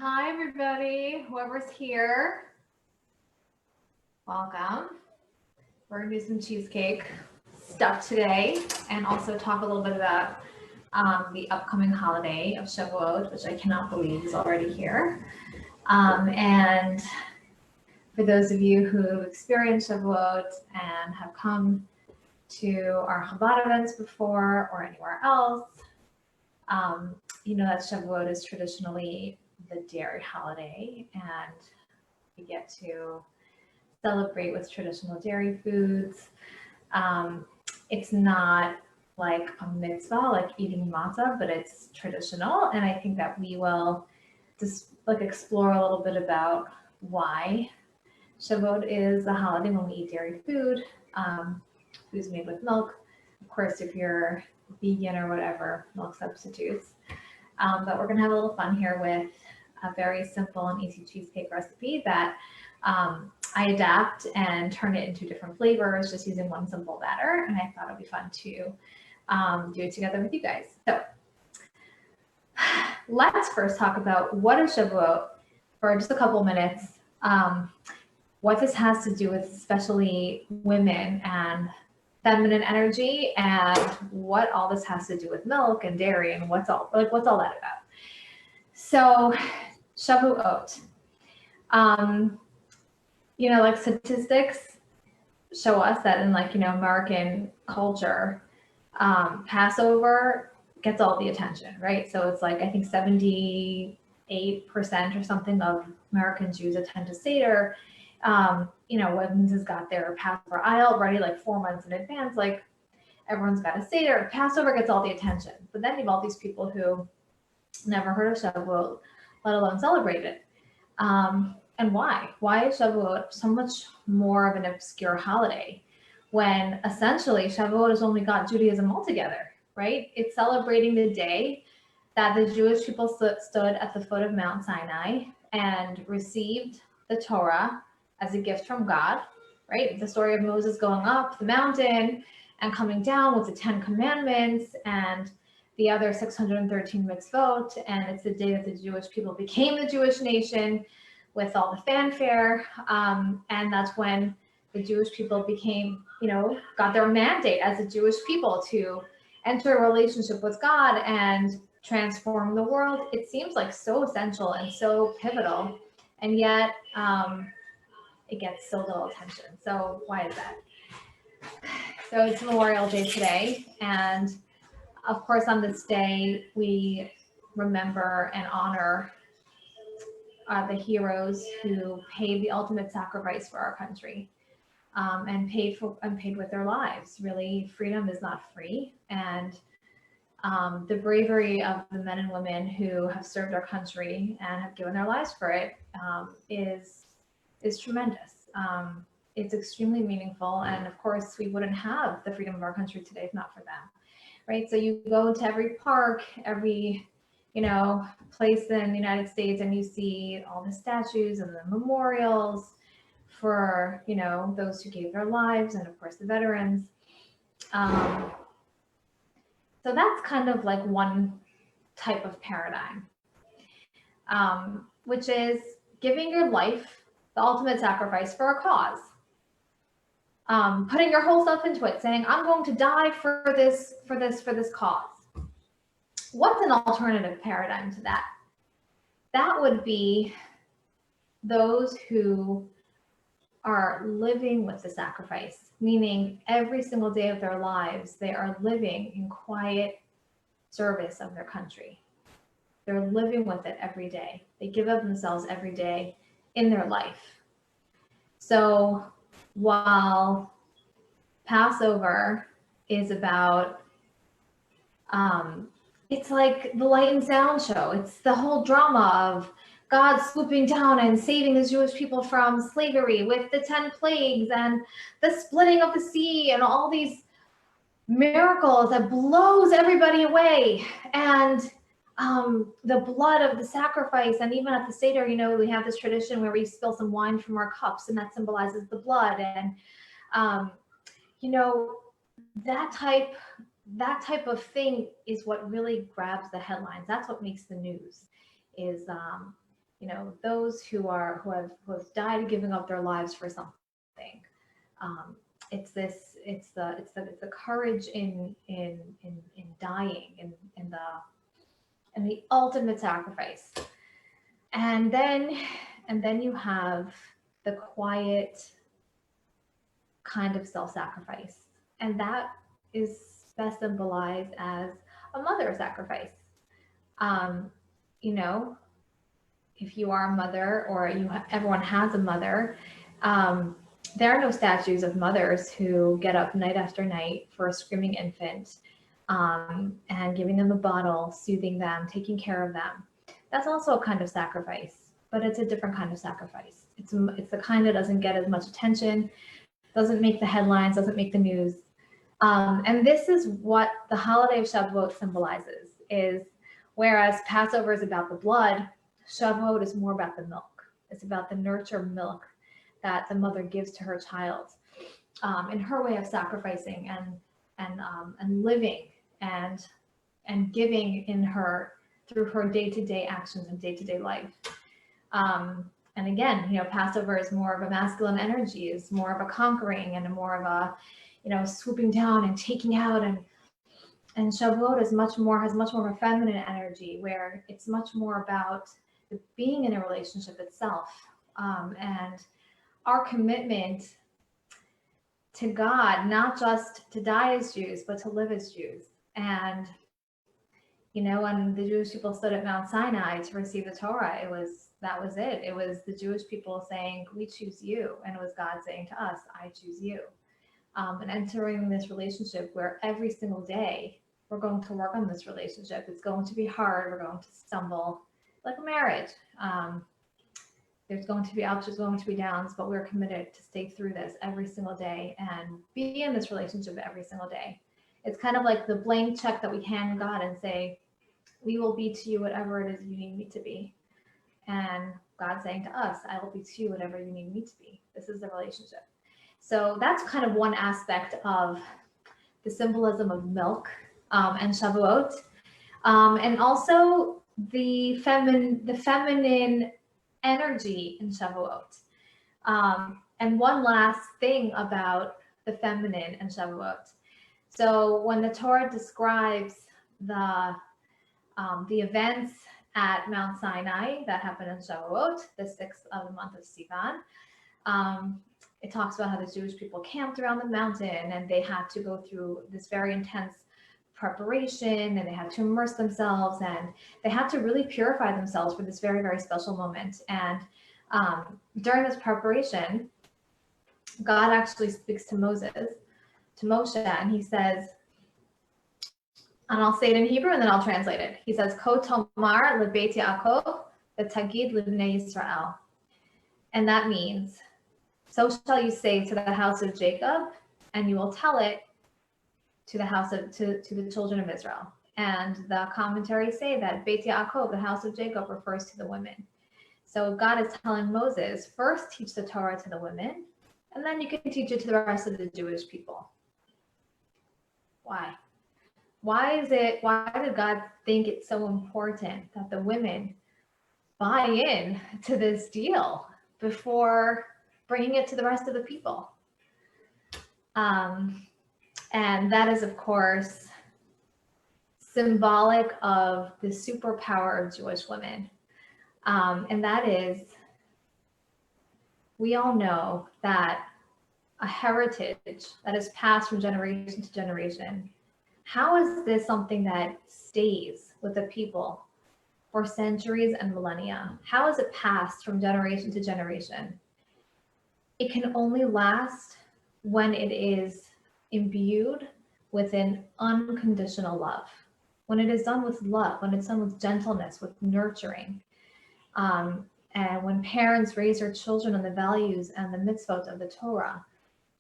Hi, everybody. Whoever's here, welcome. We're gonna do some cheesecake stuff today, and also talk a little bit about the upcoming holiday of Shavuot, which I cannot believe is already here. And for those of you who have experienced Shavuot and have come to our Chabad events before or anywhere else, you know that Shavuot is traditionally the dairy holiday, and we get to celebrate with traditional dairy foods. It's not like a mitzvah, like eating matzah, but it's traditional. And I think that we will just like explore a little bit about why Shavuot is a holiday when we eat dairy food, foods made with milk. Of course, if you're vegan or whatever, milk substitutes. But we're gonna have a little fun here with a very simple and easy cheesecake recipe that I adapt and turn it into different flavors just using one simple batter. And I thought it'd be fun to do it together with you guys. So let's first talk about what is Shavuot for just a couple minutes. What this has to do with especially women and feminine energy, and what all this has to do with milk and dairy, and what's all that about. So Shavuot, like statistics show us that in American culture, Passover gets all the attention, right? So it's like I think 78% or something of American Jews attend to Seder. Women's has got their Passover aisle ready like 4 months in advance. Like everyone's got a Seder. Passover gets all the attention, but then you have all these people who never heard of Shavuot, let alone celebrate it. And why? Why is Shavuot so much more of an obscure holiday when essentially Shavuot has only got Judaism altogether, right? It's celebrating the day that the Jewish people stood at the foot of Mount Sinai and received the Torah as a gift from God, right? The story of Moses going up the mountain and coming down with the 10 commandments and the other 613 mitzvot. And it's the day that the Jewish people became the Jewish nation with all the fanfare. And that's when the Jewish people became, got their mandate as a Jewish people to enter a relationship with God and transform the world. It seems like so essential and so pivotal, and yet it gets so little attention. So why is that? So it's Memorial Day today, and of course on this day we remember and honor the heroes who paid the ultimate sacrifice for our country, and paid with their lives. Really, freedom is not free, and the bravery of the men and women who have served our country and have given their lives for it is tremendous. It's extremely meaningful, and of course we wouldn't have the freedom of our country today if not for them, right? So you go to every park, every place in the United States, and you see all the statues and the memorials for those who gave their lives, and of course the veterans. So that's kind of like one type of paradigm, which is giving your life the ultimate sacrifice for a cause. Putting your whole self into it, saying, I'm going to die for this cause. What's an alternative paradigm to that? That would be those who are living with the sacrifice, meaning every single day of their lives, they are living in quiet service of their country. They're living with it every day. They give up themselves every day in their life. So while Passover is about, it's like the light and sound show. It's the whole drama of God swooping down and saving the Jewish people from slavery with the 10 plagues and the splitting of the sea and all these miracles that blows everybody away. And the blood of the sacrifice, and even at the Seder, we have this tradition where we spill some wine from our cups, and that symbolizes the blood. And that type of thing is what really grabs the headlines. That's what makes the news, is those who have died giving up their lives for something. Um, it's the courage in dying, in the ultimate sacrifice. And then you have the quiet kind of self-sacrifice, and that is best symbolized as a mother sacrifice. Um, you know, if you are a mother, or everyone has a mother, um, there are no statues of mothers who get up night after night for a screaming infant, and giving them a bottle, soothing them, taking care of them. That's also a kind of sacrifice, but it's a different kind of sacrifice. It's the kind that doesn't get as much attention, doesn't make the headlines, doesn't make the news. And this is what the holiday of Shavuot symbolizes, is whereas Passover is about the blood, Shavuot is more about the milk. It's about the nurture milk that the mother gives to her child, in her way of sacrificing and living and giving through her day-to-day actions and day-to-day life. And again, Passover is more of a masculine energy, is more of a conquering and more of a, swooping down and taking out, and Shavuot has much more of a feminine energy, where it's much more about being in a relationship itself, and our commitment to God, not just to die as Jews, but to live as Jews. And when the Jewish people stood at Mount Sinai to receive the Torah, that was it. It was the Jewish people saying, "We choose you," and it was God saying to us, "I choose you." And entering this relationship where every single day we're going to work on this relationship. It's going to be hard. We're going to stumble, like a marriage. There's going to be ups, there's going to be downs, but we're committed to stay through this every single day and be in this relationship every single day. It's kind of like the blank check that we hand God and say, "We will be to you whatever it is you need me to be." And God saying to us, "I will be to you whatever you need me to be." This is the relationship. So that's kind of one aspect of the symbolism of milk, and Shavuot, and also the feminine energy in Shavuot. And one last thing about the feminine and Shavuot. So when the Torah describes the events at Mount Sinai that happened in Shavuot, the 6th of the month of Sivan, it talks about how the Jewish people camped around the mountain, and they had to go through this very intense preparation, and they had to immerse themselves, and they had to really purify themselves for this very, very special moment. And during this preparation, God actually speaks to Moshe, and he says, and I'll say it in Hebrew and then I'll translate it. He says, "Ko tomar lebeit Yaakov v'tagid libnei Yisrael," and that means, "So shall you say to the house of Jacob, and you will tell it to the children of Israel." And the commentaries say that Beit Yaakov, the house of Jacob, refers to the women. So God is telling Moses, first teach the Torah to the women, and then you can teach it to the rest of the Jewish people. Why? Why did God think it's so important that the women buy in to this deal before bringing it to the rest of the people? And that is, of course, symbolic of the superpower of Jewish women. And that is, we all know that a heritage that is passed from generation to generation, how is this something that stays with the people for centuries and millennia? How is it passed from generation to generation? It can only last when it is imbued with an unconditional love, when it is done with love, when it's done with gentleness, with nurturing. And when parents raise their children on the values and the mitzvot of the Torah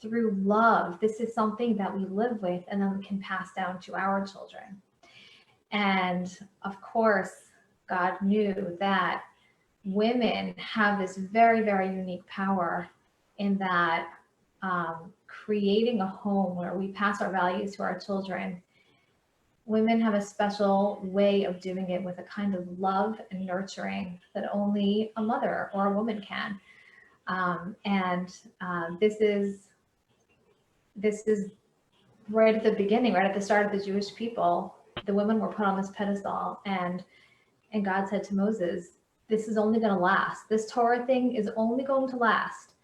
through love, this is something that we live with and then we can pass down to our children. And of course, God knew that women have this very, very unique power in that creating a home where we pass our values to our children women have a special way of doing it with a kind of love and nurturing that only a mother or a woman can. This is right at the beginning, right at the start of the Jewish people. The women were put on this pedestal, and God said to Moses, "This is only going to last. This Torah thing is only going to last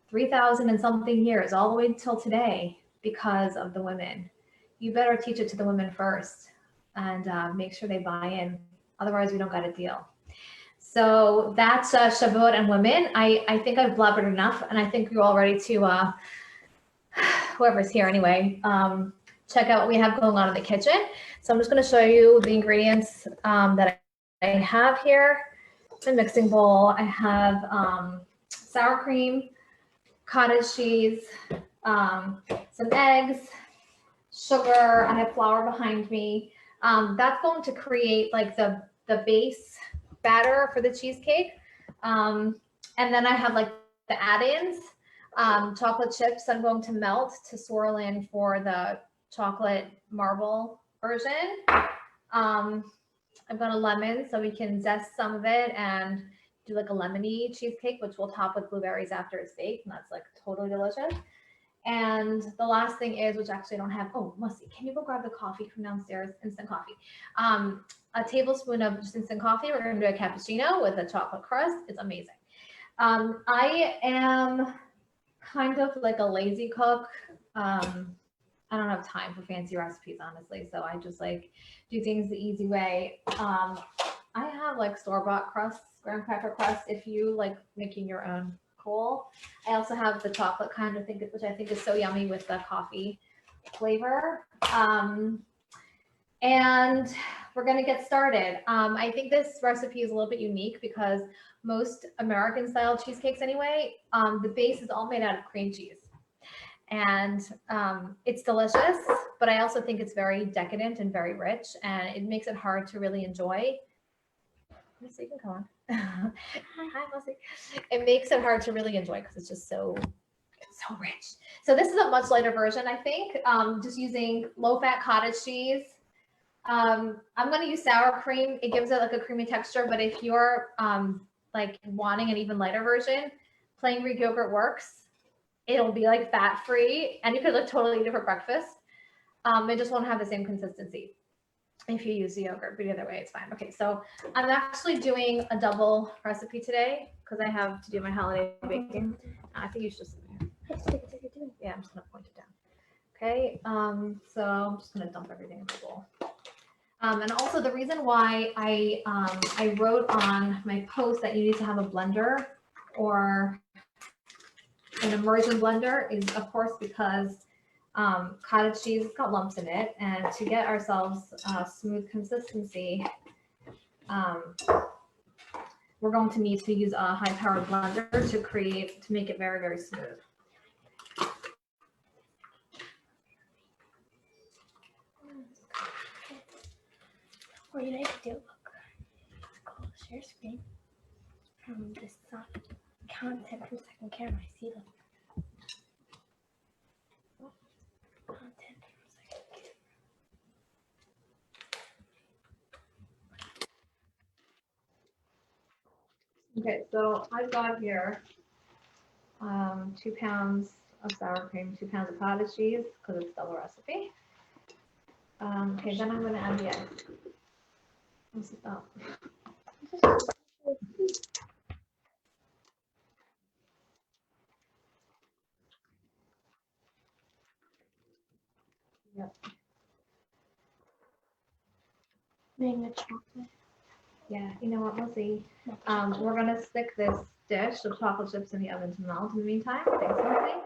3,000 and something years, all the way till today, because of the women. You better teach it to the women first, and make sure they buy in. Otherwise, we don't got a deal." So that's Shavuot and women. I think I've blabbered enough, and I think you're all ready to, whoever's here anyway, check out what we have going on in the kitchen. So I'm just going to show you the ingredients that I have here. The mixing bowl. I have sour cream, cottage cheese, some eggs, sugar. I have flour behind me. That's going to create like the base batter for the cheesecake. And then I have like the add-ins, chocolate chips I'm going to melt to swirl in for the chocolate marble version. I've got a lemon so we can zest some of it and do like a lemony cheesecake, which we'll top with blueberries after it's baked, and that's like totally delicious. And the last thing is, which actually I don't have, oh, Mussi, can you go grab the coffee from downstairs, instant coffee? A tablespoon of just instant coffee. We're going to do a cappuccino with a chocolate crust. It's amazing. I am kind of like a lazy cook. I don't have time for fancy recipes, honestly. So I just like do things the easy way. I have like store-bought crusts, graham cracker crust. If you like making your own, cool. I also have the chocolate kind of thing, which I think is so yummy with the coffee flavor. And we're going to get started. I think this recipe is a little bit unique because most American style cheesecakes anyway, the base is all made out of cream cheese. And it's delicious, but I also think it's very decadent and very rich, and it makes it hard to really enjoy. Mussi, you can come on. Hi, Mussi. It makes it hard to really enjoy because it's just so rich. So this is a much lighter version, I think. Just using low-fat cottage cheese. I'm going to use sour cream. It gives it like a creamy texture, but if you're like wanting an even lighter version, plain Greek yogurt works. It'll be like fat-free, and you could like totally eat it for breakfast. It just won't have the same consistency if you use the yogurt, but either way, it's fine. Okay, so I'm actually doing a double recipe today because I have to do my holiday baking. I think you should just, yeah, I'm just gonna point it down. Okay, so I'm just gonna dump everything in the bowl. And also the reason why I wrote on my post that you need to have a blender or an immersion blender is, of course, because cottage cheese has got lumps in it, and to get ourselves smooth consistency, we're going to need to use a high-powered blender to make it very, very smooth. Or you know what you do? Look, close your screen from this content from second camera. I see them. Content from second camera. Okay, so I've got here 2 pounds of sour cream, 2 pounds of cottage cheese because it's double recipe. Okay, then I'm going to add the eggs. Oh. Yep. Making a chocolate. Yeah, you know what, we'll see. We're going to stick this dish of chocolate chips in the oven to melt in the meantime. Thanks, Mussi.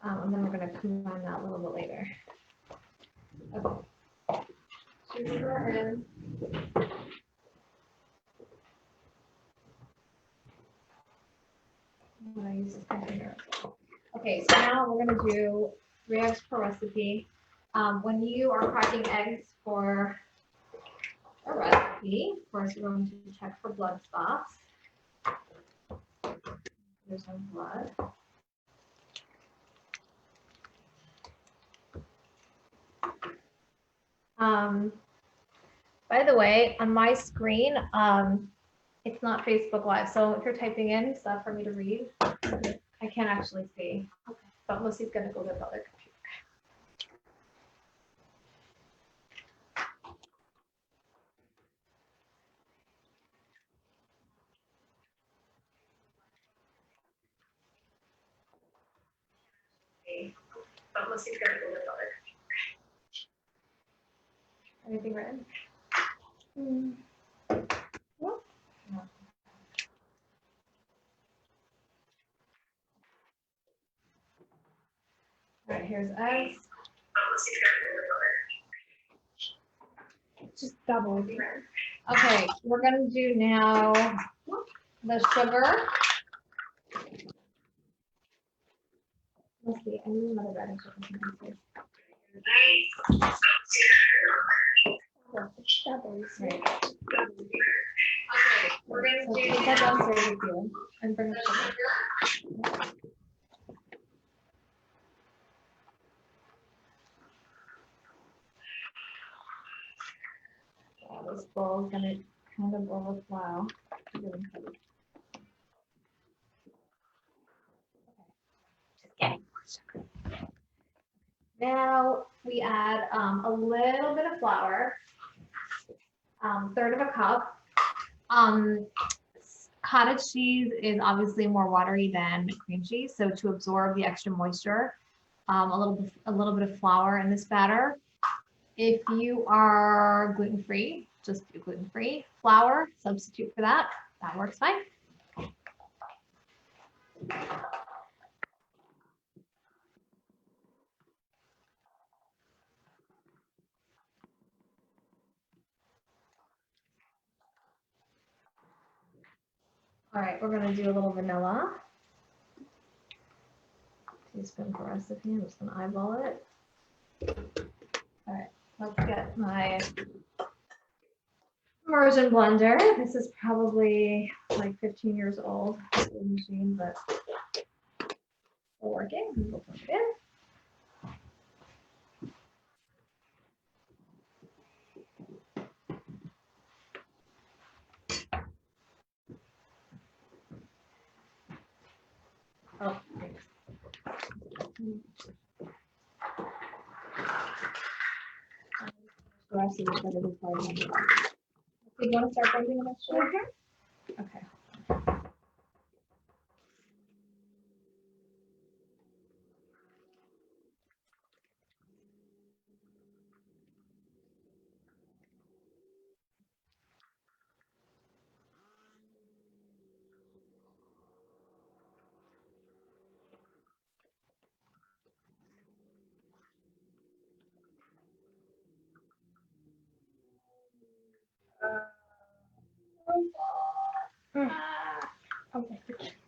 And then we're going to combine that a little bit later. Okay. Sugar in. I'm going to use this container. Okay, so now we're going to do 3 eggs per recipe. When you are cracking eggs for a recipe, first we're going to check for blood spots. There's no blood. By the way, on my screen, it's not Facebook Live. So if you're typing in stuff for me to read, I can't actually see. Okay. But Lucy's gonna go to the other computer. But Lucy's gonna go to the other computer. Anything written? No. All right, here's eggs. Just double. Okay, we're gonna do now the sugar. Let's see, I need another bread and sugar. Double. Right. Okay, we're gonna do that downstairs with you and bring the sugar. Wow, this bowl is gonna kind of overflow. Now we add a little bit of flour, third of a cup. Cottage cheese is obviously more watery than cream cheese, so to absorb the extra moisture, a little bit of flour in this batter. If you are gluten-free, just do gluten-free flour, substitute for that. That works fine. All right, we're gonna do a little vanilla. Teaspoon for recipe. I'm just gonna eyeball it. All right, let's get my immersion blender. This is probably like 15 years old, this machine, but still working. We'll put it in. Oh, thanks. The rest of the sugar is part of it. Do you want to start blending the mixture? Okay. Okay.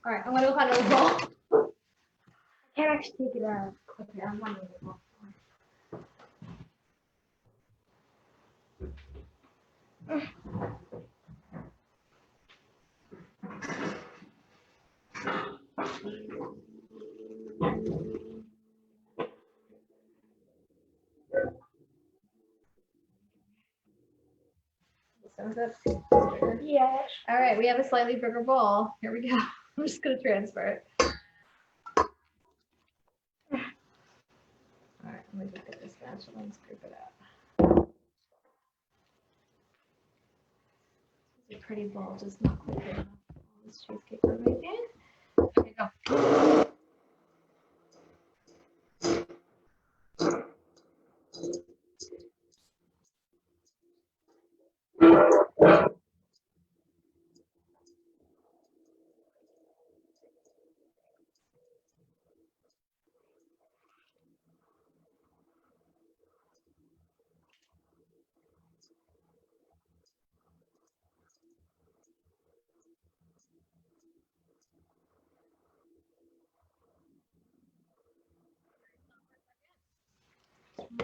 All right, I'm gonna go find a bowl. I can't actually take it out. Okay, I'm finding a bowl. So is that bigger? Yes. All right, we have a slightly bigger bowl. Here we go. I'm just gonna transfer it. All right, let me just get this spatula and scoop it out. It's a pretty bowl, just not quite big enough for all this cheesecake we're making. There we go.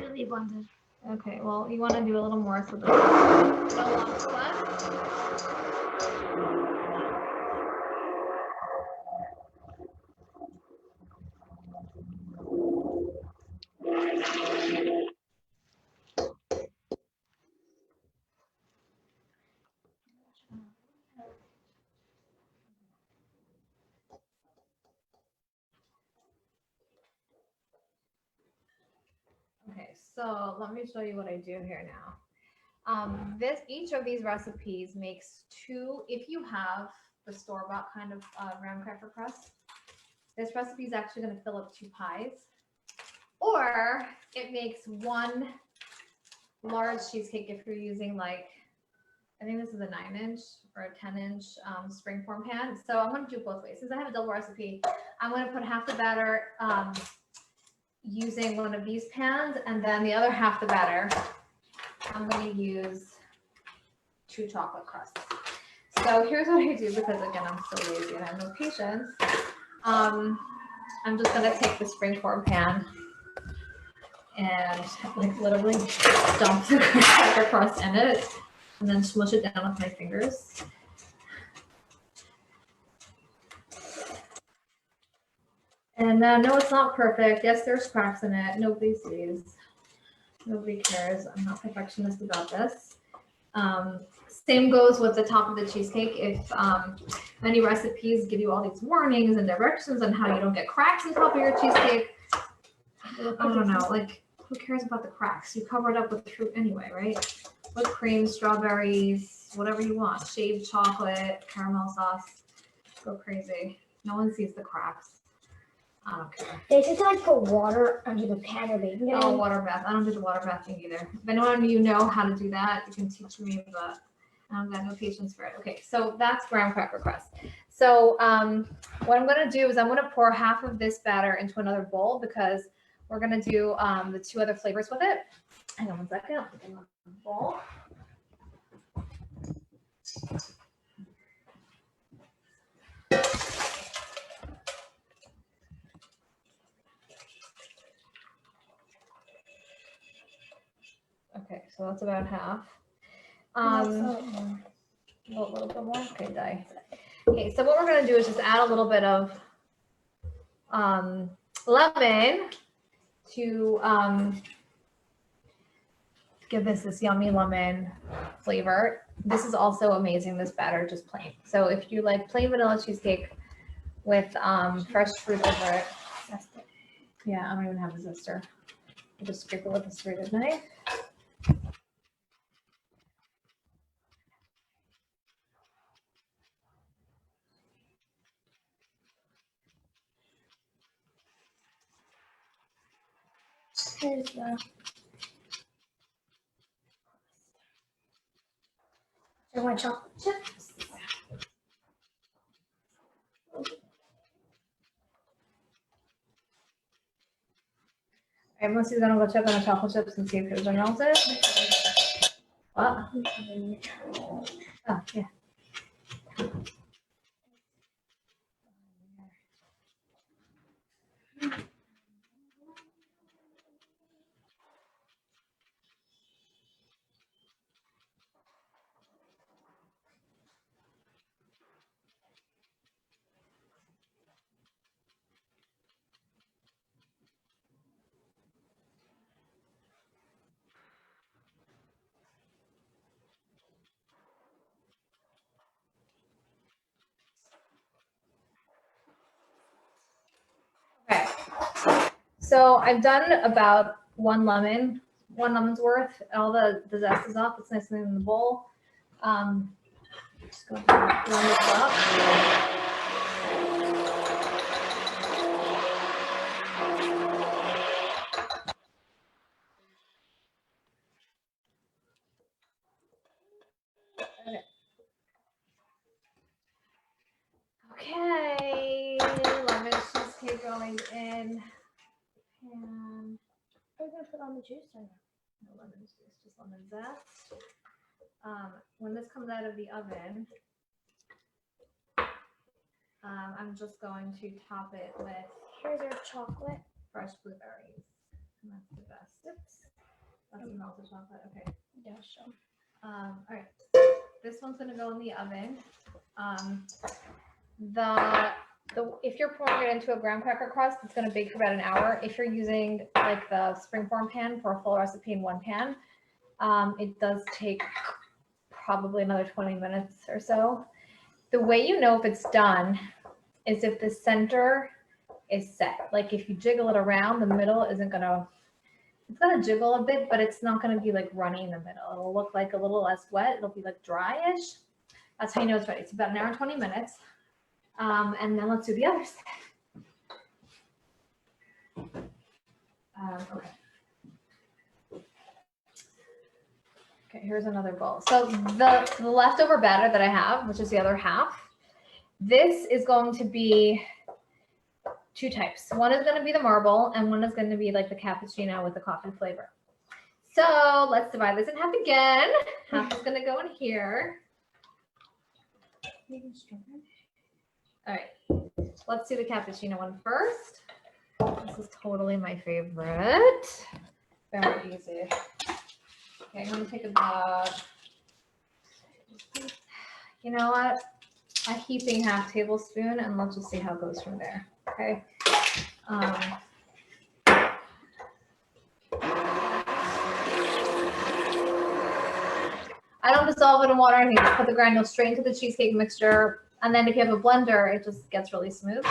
Really blended. Okay, well, you want to do a little more so that no lumps left. So let me show you what I do here now. Each of these recipes makes 2, if you have the store-bought kind of graham cracker crust, this recipe is actually going to fill up 2 pies. Or it makes 1 large cheesecake if you're using like, I think this is a 9-inch or a 10-inch springform pan. So I'm going to do it both ways. Since I have a double recipe, I'm going to put half the batter using one of these pans, and then the other half the batter I'm going to use 2 chocolate crusts. So here's what I do, because again, I'm so lazy and I have no patience. I'm just going to take the springform pan and like literally dump the cracker crust in it and then smush it down with my fingers. And no, it's not perfect. Yes, there's cracks in it. Nobody sees. Nobody cares. I'm not perfectionist about this. Same goes with the top of the cheesecake. If many recipes give you all these warnings and directions on how you don't get cracks on top of your cheesecake, I don't know. Like, who cares about the cracks? You cover it up with fruit anyway, right? Whipped cream, strawberries, whatever you want. Shaved chocolate, caramel sauce. Go crazy. No one sees the cracks. I don't care. They just like put water under the pan or baby. Oh, water bath. I don't do the water bath thing either. If anyone of you know how to do that, you can teach me, but I don't got no patience for it. Okay, so that's graham cracker crust. So what I'm going to do is I'm going to pour half of this batter into another bowl, because we're going to do the 2 other flavors with it. Hang on one second. I'll put it in the bowl. Okay, so that's about half. A little bit more. Okay, die. Okay, so what we're going to do is just add a little bit of lemon to give this yummy lemon flavor. This is also amazing, this batter, just plain. So if you like plain vanilla cheesecake with fresh fruit over it. Yeah, I don't even have a zester. I'll just scrape it with a serrated knife. Here's the. I want chocolate chips. All right, Mussi's gonna go check on the chocolate chips and see if there's any melted. What? Oh, yeah. Okay. So I've done about 1 lemon's worth. All the zest is off. It's nice and in the bowl. Just go ahead and run this up. Okay, lemon cheesecake going in. And We're gonna put on the juice or no lemon juice, just lemon zest. When this comes out of the oven, I'm just going to top it with here's our chocolate. fresh blueberries. And that's the best. Oops. That's the melted chocolate. Okay. Yeah, sure. All right. This one's gonna go in the oven. If you're pouring it into a graham cracker crust, it's gonna bake for about an hour. If you're using like the springform pan for a full recipe in 1 pan, it does take probably another 20 minutes or so. The way you know if it's done is if the center is set. Like if you jiggle it around, the middle isn't gonna It's gonna jiggle a bit, but it's not gonna be like runny in the middle. It'll look like a little less wet. It'll be like dryish. That's how you know it's ready. It's about an hour and 20 minutes. And then let's do the other side. Okay. Okay, here's another bowl. So the leftover batter that I have, which is the other half, this is going to be two types. One is going to be the marble, and one is going to be like the cappuccino with the coffee flavor. So let's divide this in half again. Half is going to go in here. All right, let's do the cappuccino one first. This is totally my favorite. Very easy. Okay, I'm going to take about, you know what? A heaping half tablespoon, and let's just see how it goes from there. Okay. I don't dissolve it in water. I just put the granules straight into the cheesecake mixture. And then if you have a blender, it just gets really smooth.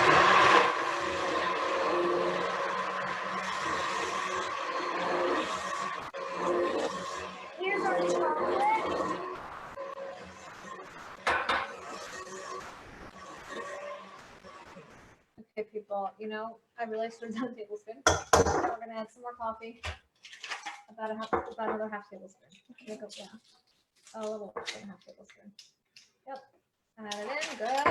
Here's our chocolate. Okay, people, you know, I realized there's not a tablespoon. We're going to add some more coffee. About another half tablespoon. Okay, go, yeah. A little less than a half tablespoon. Yep. Add it in. Good.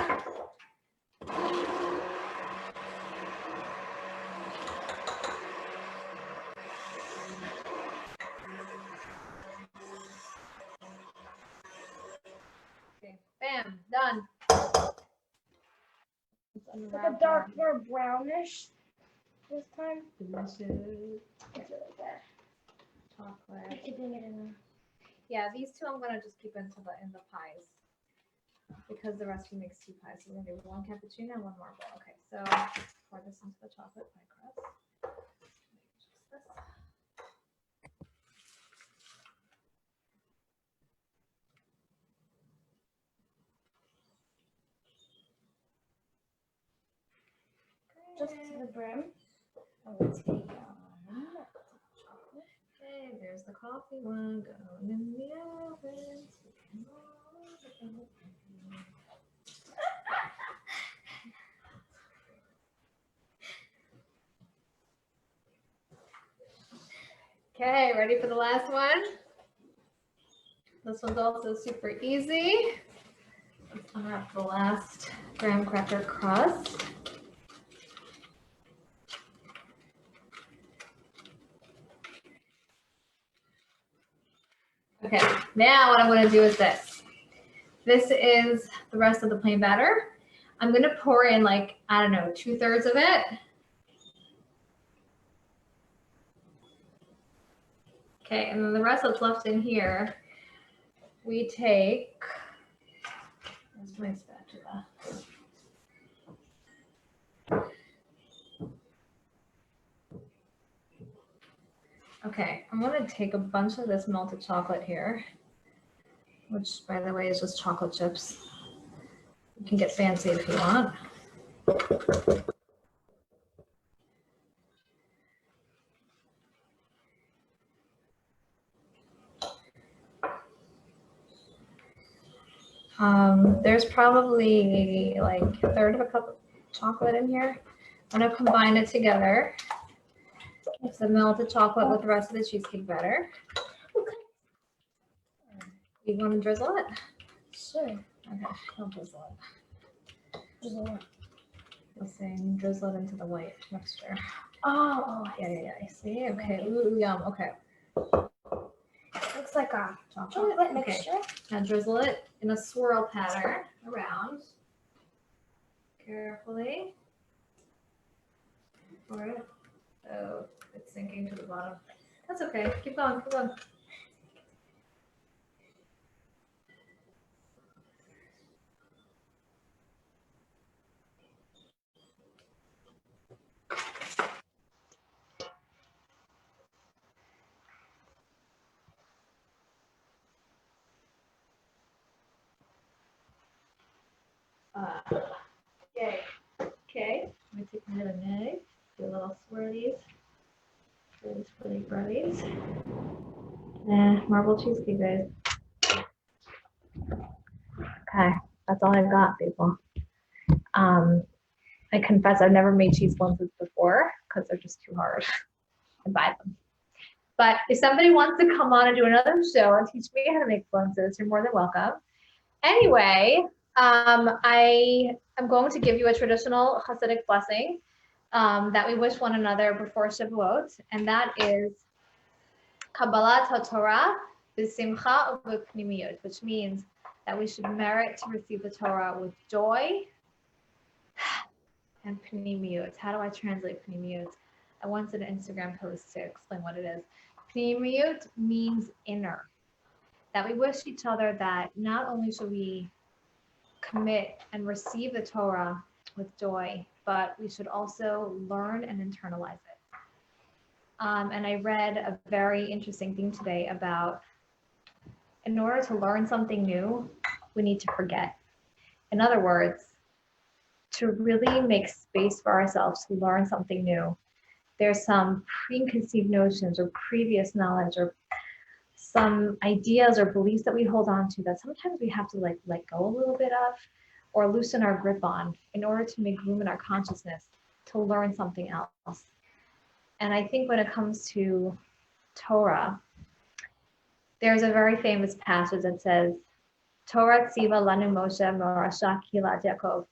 Okay. Bam. Done. It's like a dark, more brownish this time. Delicious. It's really good. Chocolate. Keeping it in. Yeah, these two I'm gonna just keep in the pies because the recipe makes two pies. So we're gonna do one cappuccino and one marble. Okay, so pour this into the chocolate pie crust. Just this. Just to the brim. Oh, let's take chocolate. Okay, there's the coffee one going in the oven. Okay, ready for the last one? This one's also super easy. Let's unwrap the last graham cracker crust. Okay, now what I'm going to do is this. This is the rest of the plain batter. I'm going to pour in like, I don't know, 2/3 of it. Okay, and then the rest that's left in here, we take, where's my spatula? Okay, I'm going to take a bunch of this melted chocolate here, which by the way is just chocolate chips. You can get fancy if you want. There's probably like 1/3 of a cup of chocolate in here. I'm going to combine it together. It's the melted chocolate with the rest of the cheesecake batter. You want to drizzle it? Sure. Okay, I'll drizzle it. Drizzle it. You'll saying drizzle it into the white mixture. Oh. Yeah. I see. Okay. Ooh, yum. Okay. Looks like a Chocolate. chocolate mixture. Okay. Now drizzle it in a swirl pattern around. Carefully. Pour it. Oh, it's sinking to the bottom. That's okay. Keep going. Keep going. Okay. Okay. Let me take my other knife. Do a little swirlies. Girlies, really girlies. Marble cheesecake, guys. Okay, that's all I've got, people. I confess I've never made cheese fluences before because they're just too hard to buy them. But if somebody wants to come on and do another show and teach me how to make fluences, you're more than welcome. Anyway, I am going to give you a traditional Hasidic blessing that we wish one another before Shavuot, and that is Kabbalat HaTorah b'simcha u'b'pnimiyut, which means that we should merit to receive the Torah with joy and pnimiyut. How do I translate pnimiyut? I once did an Instagram post to explain what it is. Pnimiyut means inner. That we wish each other that not only should we commit and receive the Torah with joy, but we should also learn and internalize it. And I read a very interesting thing today about in order to learn something new, we need to forget. In other words, to really make space for ourselves to learn something new, there's some preconceived notions or previous knowledge or some ideas or beliefs that we hold on to that sometimes we have to like let go a little bit of or loosen our grip on in order to make room in our consciousness to learn something else. And I think when it comes to Torah, there's a very famous passage that says, Torah tziva lanu Moshe morasha kilat Yaakov.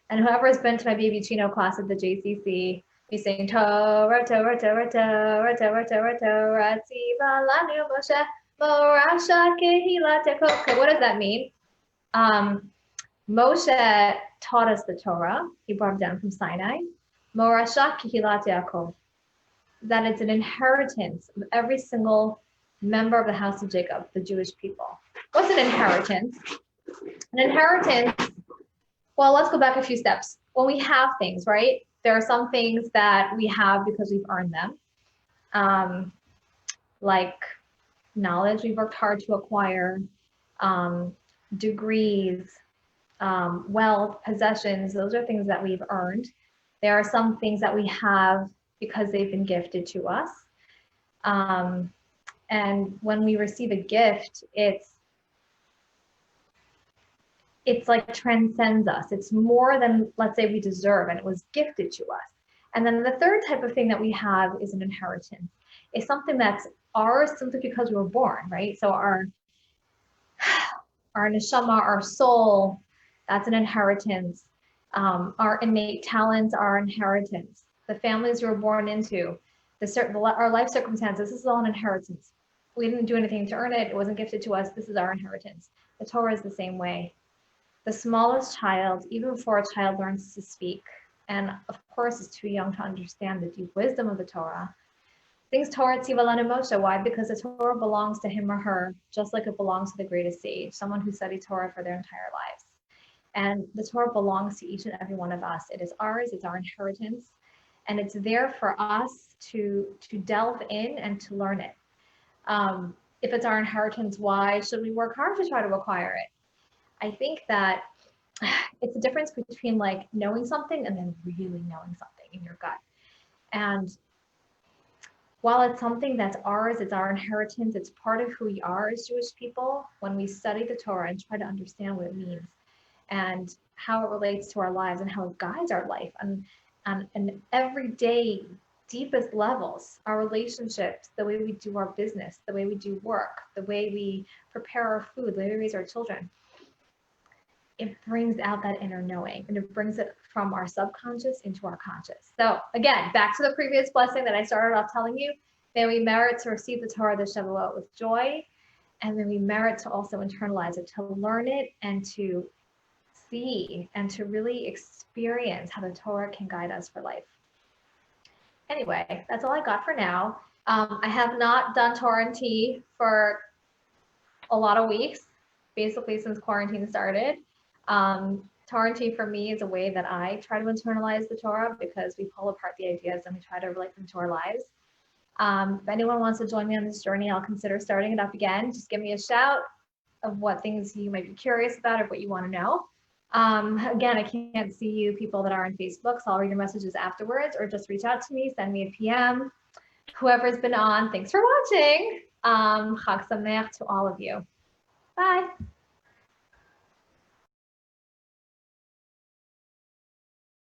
And whoever has been to my baby Chino class at the JCC, we sing Torah, Torah, Torah, Torah, Torah, Torah, Torah tziva lanu Moshe morasha kilat Yaakov. Okay, what does that mean? Moshe taught us the Torah. He brought it down from Sinai. Morasha kilat Yaakov. That it's an inheritance of every single member of the house of Jacob, the Jewish people. What's an inheritance? An inheritance, well, let's go back a few steps. When we have things, right? There are some things that we have because we've earned them, like knowledge we've worked hard to acquire, degrees, wealth, possessions, those are things that we've earned. There are some things that we have because they've been gifted to us. And when we receive a gift, it's like transcends us. It's more than, let's say, we deserve, and it was gifted to us. And then the third type of thing that we have is an inheritance. It's something that's ours simply because we were born, right? So our neshama, our soul, that's an inheritance. Our innate talents are inheritance. The families we were born into, our life circumstances, this is all an inheritance. We didn't do anything to earn it. It wasn't gifted to us. This is our inheritance. The Torah is the same way. The smallest child, even before a child learns to speak, and of course is too young to understand the deep wisdom of the Torah, thinks Torah tziva lanu Moshe. Why? Because the Torah belongs to him or her, just like it belongs to the greatest sage, someone who studied Torah for their entire lives. And the Torah belongs to each and every one of us. It is ours. It's our inheritance. And it's there for us to delve in and to learn it. If it's our inheritance, why should we work hard to try to acquire it? I think that it's a difference between like knowing something and then really knowing something in your gut. And while it's something that's ours, it's our inheritance, it's part of who we are as Jewish people, when we study the Torah and try to understand what it means and how it relates to our lives and how it guides our life and everyday deepest levels, our relationships, the way we do our business, the way we do work, the way we prepare our food, the way we raise our children, it brings out that inner knowing and it brings it from our subconscious into our conscious. So again, back to the previous blessing that I started off telling you, may we merit to receive the Torah, the Shavuot, with joy, and then we merit to also internalize it, to learn it and to see and to really experience how the Torah can guide us for life. Anyway, that's all I got for now. I have not done Torah and tea for a lot of weeks, basically since quarantine started. Torah and tea for me is a way that I try to internalize the Torah because we pull apart the ideas and we try to relate them to our lives. If anyone wants to join me on this journey, I'll consider starting it up again. Just give me a shout of what things you might be curious about or what you want to know. Again, I can't see you people that are on Facebook, so I'll read your messages afterwards, or just reach out to me, send me a PM. whoever's been on, thanks for watching. Chag Sameach to all of you. Bye.